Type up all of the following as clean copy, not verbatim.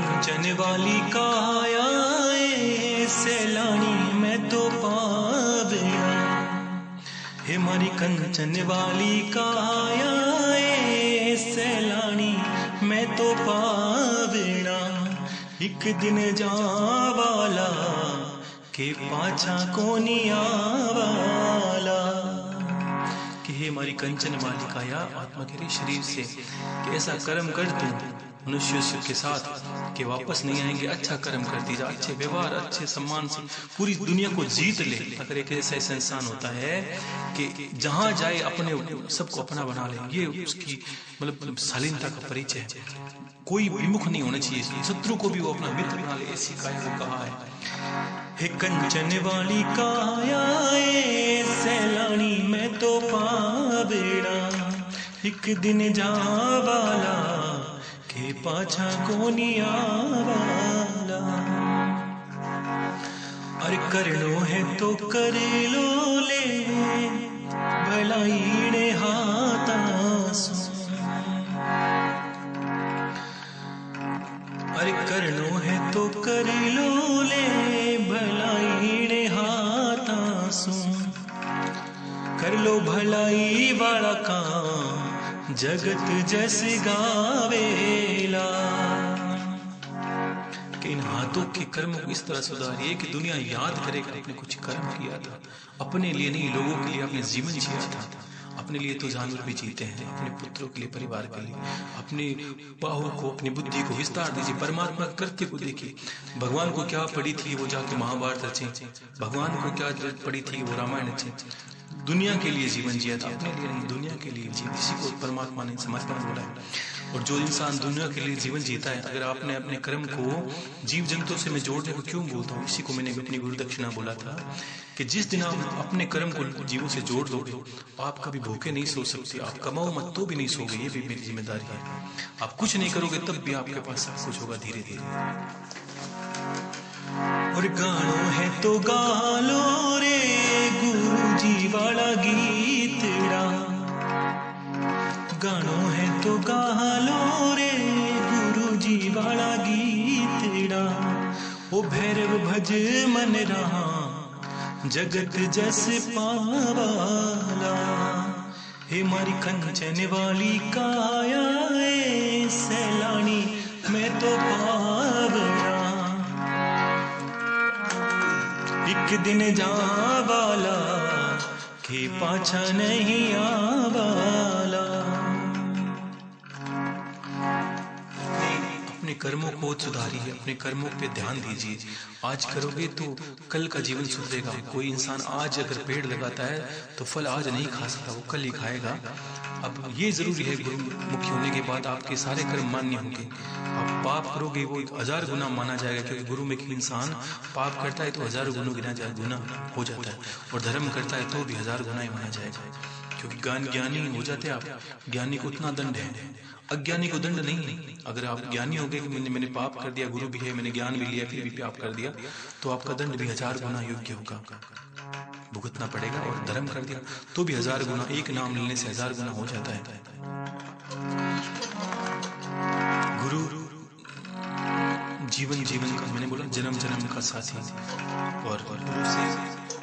कंचन वाली काया सैलानी मैं तो पावेड़ा। हे मारी कंचन वाली काया सैलानी मैं तो पावेड़ा। एक दिन जावाला के पाछा कोनी आवाला। कि हे हमारी कंचन वाली काया आत्मा के शरीर से कि ऐसा कर्म कर तू मनुष्य के साथ कि वापस नहीं आएंगे। अच्छा कर्म करती जा, अच्छे व्यवहार अच्छे सम्मान से पूरी दुनिया को जीत ले। अगर एक ऐसा इंसान होता है कि जहां जाए अपने सबको अपना बना ले, ये उसकी मतलब शालीनता का परिचय है। कोई विमुख नहीं होना चाहिए, शत्रु को भी वो अपना मित्र बना ले, ऐसी काया को कहा है। हे कंचन वाली काया सैलानी मैं तो पावेड़ा। एक दिन जावाला के पाछा कोनी आवाला। अरे करनो है तो कर लो ले भलाई ने हाथा सो। अरे करनो है तो कर लो ले भलाई ने हाथा सो। कर लो भलाई वाला काम जगत जस गावेला। कि इन हाथों के कर्म को इस तरह सुधारिए कि दुनिया याद करे कि आपने कुछ कर्म किया था, अपने लिए नहीं लोगों के लिए आपने जीवन जिया था। अपने लिए तो जानवर भी जीते हैं, अपने पुत्रों के लिए परिवार के लिए। अपनी बाहों को अपनी बुद्धि को विस्तार दीजिए, परमात्मा कृत्य को देखिए। भगवान को क्या पड़ी थी वो जाके महाभारत रचे, भगवान को क्या पड़ी थी वो रामायण रचे। दुनिया के लिए जीवन जिया था, अपने लिए नहीं, दुनिया के लिए जी। इसी को परमात्मा ने समर्पण बोला है। और जो इंसान दुनिया के लिए जीवन जीता है, अगर आपने अपने कर्म को जीव जंतुओं से मैं जोड़ने को क्यों बोलता हूँ, इसी को मैंने अपनी गुरु दक्षिणा बोला था कि जिस दिन आप अपने कर्म को जीवों से जोड़ दोगे आप कभी भूखे नहीं सो सकते। आप कमाओ मत तो भी नहीं सोगे, ये भी मेरी जिम्मेदारी है। आप कुछ नहीं करोगे तब भी आपके पास सब कुछ होगा धीरे धीरे। और गानो है तो गालो रे गुरु जी वाला गीतड़ा। गानो है तो गालो रे गुरु जी वाला गीतड़ा। ओ भैरव भज मन रहा जगत जस पावाला। हे मारी कंचन वाली काया सैलानी मैं तो पावड़ा। एक दिन जावाला के पाछा नहीं आवाला। अपने कर्मों को सुधारिए, अपने कर्मों पे ध्यान दीजिए। आज करोगे तो कल का जीवन सुधरेगा। कोई इंसान आज अगर पेड़ लगाता है तो फल आज नहीं खा सकता, वो कल ही खाएगा। अब ये जरूरी है गुरु मुखी होने के बाद आपके सारे कर्म मान्य होंगे। आप पाप करोगे वो 1000 गुना माना जाएगा, क्योंकि गुरु मुखी इंसान पाप करता है तो 1000 गुना हो जाता है, और धर्म करता है तो भी 1000 गुना ही माना जाएगा। क्योंकि ज्ञानी हो जाते आप, ज्ञानी को उतना दंड है, अज्ञानी को दंड नहीं। अगर आप ज्ञानी हो गए कि मैंने पाप कर दिया, गुरु भी है, मैंने ज्ञान भी लिया फिर भी पाप कर दिया, तो आपका दंड भी 1000 गुना योग्य होगा, भुगतना पड़ेगा। और धर्म कर दिया तो भी 1000 गुना, एक नाम लेने से 1000 गुना हो जाता है। गुरु जीवन का, मैंने बोला जन्म जन्म का साथी, और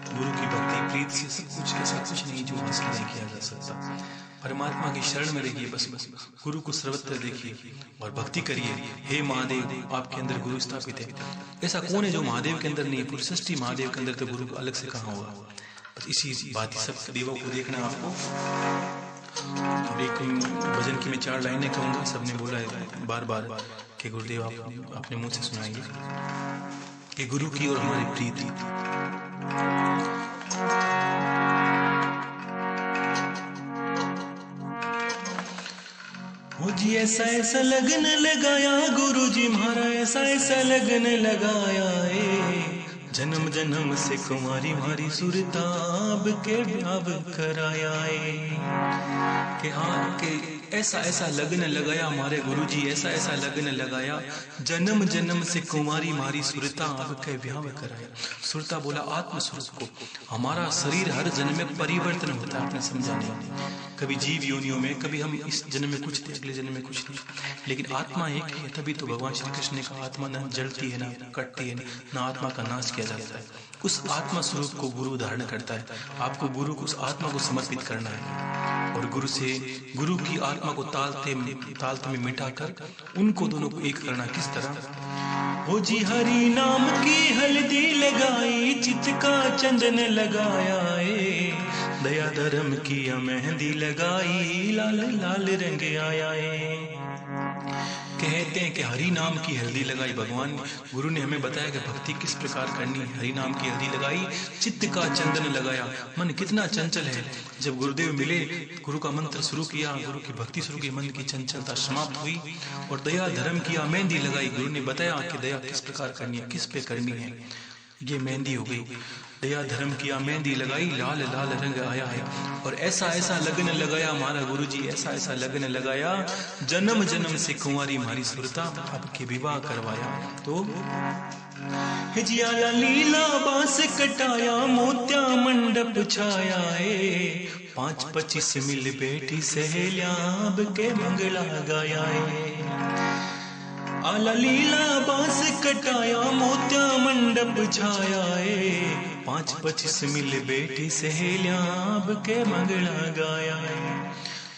गुरु की भक्ति प्रीत से सब कुछ के साथ कुछ नहीं जो हासिल नहीं किया जा सकता। परमात्मा की शरण में रहिए, बस गुरु को सर्वत्र देखिए और भक्ति करिए। हे महादेव, आपके अंदर गुरु स्थापित है। ऐसा कौन है जो महादेव के अंदर नहीं है? पूरी सृष्टि महादेव के अंदर, तो गुरु को अलग से कहाँ होगा? बस इसी बात सब देवों को देखना आपको। और एक भजन की मैं 4 लाइनें कहूँगा, सबने बोला है बार बार कि गुरुदेव आप अपने मुंह से सुनाइए कि गुरु की और हमारी प्रीति। जी ऐसा ऐसा लगन लगाया गुरु जी महारा, ऐसा ऐसा लगन लगाया जन्म जन्म से कुमारी मारी सुरताब के ब्याह कराया के हाँ के ऐसा ऐसा लगन लगाया हमारे गुरुजी, ऐसा ऐसा लगन लगाया, जन्म जन्म से कुंवारी मारी सुरता अब के ब्याह कराया। सुरता बोला आत्म स्वरूप को, हमारा शरीर हर जन्म में परिवर्तन होता है, आपने समझा नहीं। कभी जीव योनियों में, कभी हम इस जन्म में कुछ थे, अगले जन्म में कुछ नहीं, लेकिन आत्मा एक है। तभी तो भगवान श्री कृष्ण ने कहा आत्मा न जलती है, ना कटती है, ना आत्मा का नाश किया जाता है। उस आत्मा स्वरूप को गुरु धारण करता है। आपको गुरु को, उस आत्मा को समर्पित करना है और गुरु की आत्मा को तालते में मिटाकर उनको दोनों को एक करना। किस तरह? हो जी हरि नाम की हल्दी लगाई, चित्त का चंदन लगाया, दया धर्म की मेहंदी लगाई, लाल लाल रंग आया है। कहते हैं कि हरि नाम की हल्दी लगाई। भगवान गुरु ने हमें बताया कि भक्ति किस प्रकार करनी है। हरि नाम की हल्दी लगाई, चित्त का चंदन लगाया। मन कितना चंचल है। जब गुरुदेव मिले, गुरु का मंत्र शुरू किया, गुरु की भक्ति शुरू की, मन की चंचलता समाप्त हुई और दया धर्म की मेहंदी लगाई। गुरु ने बताया कि दया किस प्रकार करनी है, किस पे करनी है, ये मेहंदी हो गई। दया धर्म की मेहंदी लगाई, लाल लाल रंग आया है। और ऐसा ऐसा लगन लगाया हमारा गुरुजी, ऐसा ऐसा लगन लगाया, जन्म जन्म से कुंवारी मारी सुरता अब के विवाह करवाया। तो हिजिया लीला बांस कटाया, मोत्या मंडप छाया है, 5-25 मिल बेटी सहेलियां अब के मंगला गाया है। आला लीला बांस कटाया, मोत्या मंडप छाया है, 5-25 मिल बेटी सहेलियां अब के मंगला गाया है।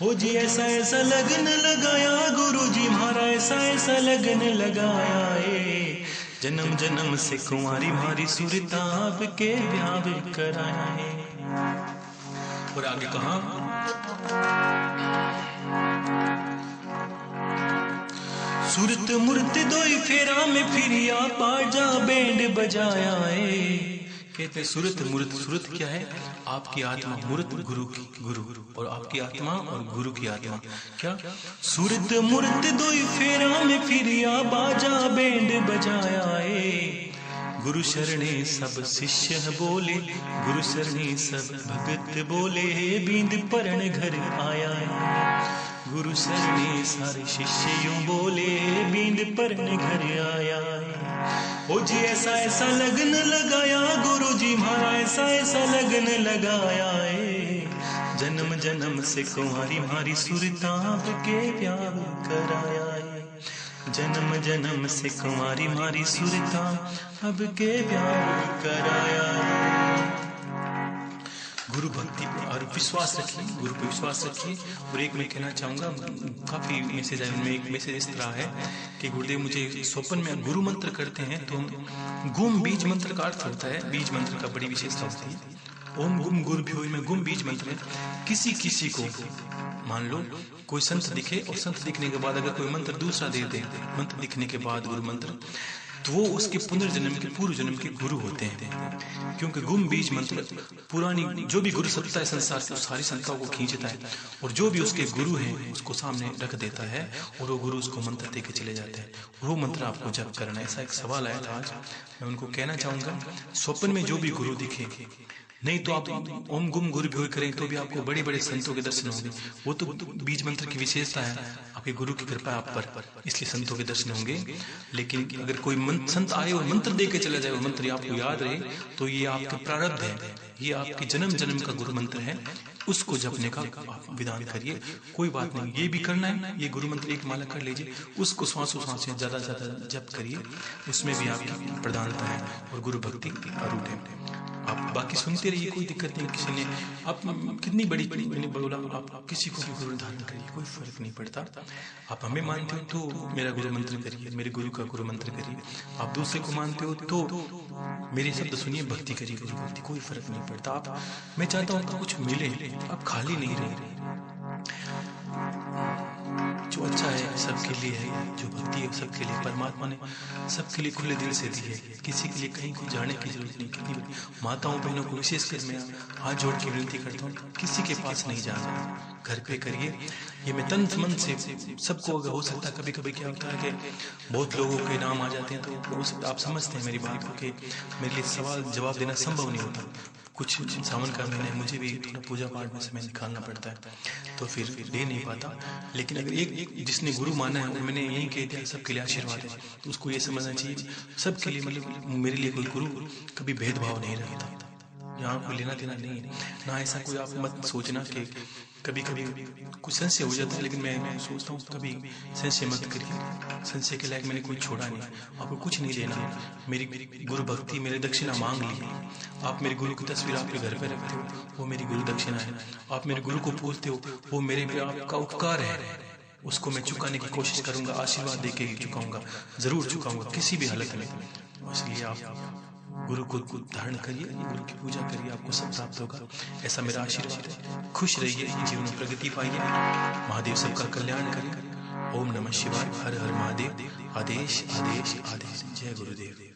हो जी ऐसा ऐसा लगन लगाया गुरुजी महारा, ऐसा ऐसा लगन लगाया है, जन्म जन्म से कुंवारी मारी सुरता अब के ब्याह कराया है। और आगे कहा, सूरत मूर्त दोई फेरा में फिरिया, बाजा बैंड बजाया है। कहते सूरत मूर्त, सूरत क्या है? आपकी आत्मा, मूर्त गुरु की, गुरु और आपकी आत्मा और गुरु की आत्मा। क्या? सूरत मूर्त दोई फेरा में फिरिया, बाजा बैंड बजाया है, गुरु शरणे सब शिष्य बोले, गुरु शरणे सब भगत बोले, बींद परण घर आया है। गुरु शरणे सारे शिष्य यूं बोले, बींद परण घर आया है। ओ जी ऐसा ऐसा लगन लगाया गुरु जी महारा, ऐसा ऐसा लगन लगाया है, जन्म जन्म से कुंवारी मारी सुरता के ब्याह कराया है। जन्म जन्म से कुंवारी मारी सुरता अब के ब्याह कराया है। गुरु भक्ति और विश्वास रखिए, गुरु पर विश्वास रखिए। और एक मैं कहना चाहूँगा, काफ़ी मैसेज आए, उनमें एक मैसेज इस तरह है कि गुरुदेव मुझे स्वप्न में गुरु मंत्र करते हैं तो हम गुम बीज मंत्र का अर्थ होता है, बीज मंत्र का बड़ी विशेषता होती है। ओम गुम गुरुभ्यो में गुम बीज मंत्र में किसी को मान लो कोई संत दिखे और संत दिखने के बाद अगर कोई मंत्र दूसरा दे दे, मंत्र दिखने के बाद गुरु मंत्र, तो वो उसके पुनर्जन्म के पूर्व जन्म के गुरु होते हैं। क्योंकि गुम बीज मंत्र पुरानी जो भी गुरु सत्ता है संसार की, उस सारी सत्ताओं को खींचता है और जो भी उसके गुरु हैं उसको सामने रख देता है और वो गुरु उसको मंत्र दे के चले जाते हैं। वो मंत्र आपको जप करना है। ऐसा एक सवाल आया था आज, मैं उनको कहना चाहूंगा, स्वप्न में जो भी गुरु दिखे, नहीं तो आप ओम गुम गुरुभ्यो करें तो भी आपको बड़े बड़े संतों के दर्शन होंगे। वो तो बीज मंत्र की विशेषता है, आपके गुरु की कृपा आप पर, इसलिए संतों के दर्शन होंगे। लेकिन अगर कोई संत आए और मंत्र दे के चला जाए और मंत्र आपको याद रहे, तो ये आपके प्रारब्ध है, ये आपके जन्म जन्म का गुरु मंत्र है, उसको जपने का आप विधान करिए। कोई बात नहीं, ये भी करना है, ये गुरु मंत्र एक माला कर लीजिए, उसको सांसों सांस से ज्यादा जप करिए, उसमें भी आपकी प्रधानता है और गुरु भक्ति अरूट है। आप बाकी सुनते रहिए, कोई दिक्कत नहीं। किसी ने आप कितनी बड़ी मैंने बोला, आप किसी को भी गुरु धारण करिए, कोई फर्क नहीं पड़ता। आप हमें मानते हो तो मेरा गुरु मंत्र करिए, मेरे गुरु का गुरु मंत्र करिए। आप दूसरे को मानते हो तो मेरे शब्द सुनिए, भक्ति करिए, गुरु भक्ति, कोई फर्क नहीं पड़ता। आप, मैं चाहता हूँ आपको कुछ मिले, आप खाली नहीं रहे। जो अच्छा है सबके लिए है, जो भक्ति है सबके लिए, परमात्मा ने सबके लिए खुले दिल से दी है, किसी के लिए कहीं को जाने की जरूरत नहीं। कितनी माताओं बहनों को विशेषकर मैं हाथ जोड़ के विनती करता हूँ, किसी के पास नहीं जाना, घर पे करिए। ये मैं तन मन से सबको, अगर हो सकता है कभी कभी क्या होता है कि बहुत लोगों के नाम आ जाते हैं, तो हो सकता आप समझते हैं मेरी बात को कि मेरे लिए सवाल जवाब देना संभव नहीं होता। कुछ सावन का महीना है, मुझे भी थोड़ा पूजा पाठ में समय निकालना पड़ता है, तो फिर दे नहीं पाता। लेकिन अगर एक जिसने गुरु माना है, और मैंने यही कह दिया सबके लिए आशीर्वाद है, तो उसको ये समझना चाहिए सबके लिए, मतलब मेरे लिए कोई गुरु कभी भेदभाव नहीं रखता, यहाँ कोई लेना देना नहीं है ना। ऐसा कोई आप मत सोचना कि कभी कभी कुछ संशय हो जाता है, लेकिन मैं सोचता हूँ कभी संशय मत करिए, संशय के लायक मैंने कोई छोड़ा नहीं, आपको कुछ नहीं देना। मेरी गुरु भक्ति, मेरे दक्षिणा मांग ली, आप मेरे गुरु की तस्वीर आपके घर पे रखते हो, वो मेरी गुरु दक्षिणा है। आप मेरे गुरु को पूजते हो, वो मेरे पे आपका उपकार है, उसको मैं चुकाने की कोशिश करूंगा, आशीर्वाद दे के ही चुकाऊंगा, जरूर चुकाऊंगा किसी भी हालत में। इसलिए आप गुरु को धारण करिए, गुरु की पूजा करिए, आपको सब प्राप्त होगा, ऐसा मेरा आशीर्वाद है। खुश रहिए, जीवन में प्रगति पाइए, महादेव सबका कल्याण करें। ओम नमः शिवाय, हर हर महादेव। आदेश आदेश आदेश। जय गुरुदेव।